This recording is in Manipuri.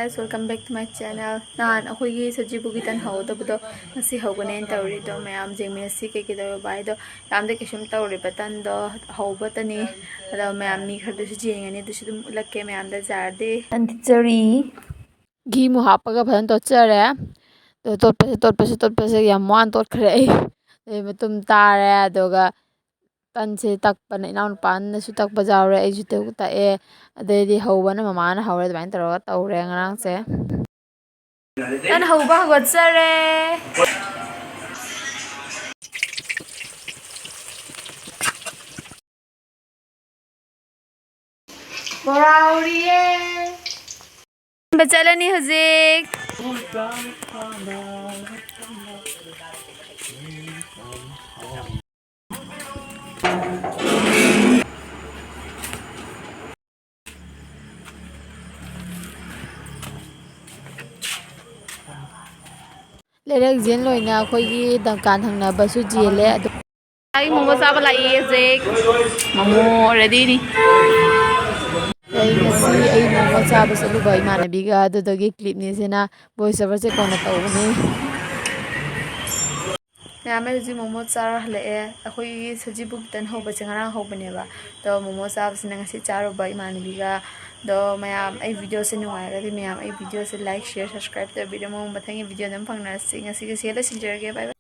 guys, welcome back to my channel. Nahan ako'y sajibugi tan hau to buto ngasi hau ko nen tawri do mayam jengmi si ke ke do bai do yamde kishum tawri batan do hau batani ado mayam mi khar do si jengani do si dum lakke mayam da jarde antichari gi mu hapaga phan to chare to tot pase yam wan tot khare ei matum tare adoga tanse takpana inaun pan na su takpa jawre ai ju te ta e adedi hawbana mamana hawre dbain taro tawre ngarang se tan hawba gotsare borauriye bachalani hojik Lerek jen loina akhoi dangkan thangna basu jele ai momo chaba lai je momo ready ni ai ngasi ai momo chaba salu bai manabi ga adagi clip ni sena voice over se kona tawni Yame ji momo char hale akhoi sajibuk tan hoba changara hobane ba to momo chaba sina ngasi charo bai manabi ga do mayam ai video se nuai ga mayam ai video se like share subscribe to video mo mathangi video nam phangna sing ngasi ke sela sinjare bye bye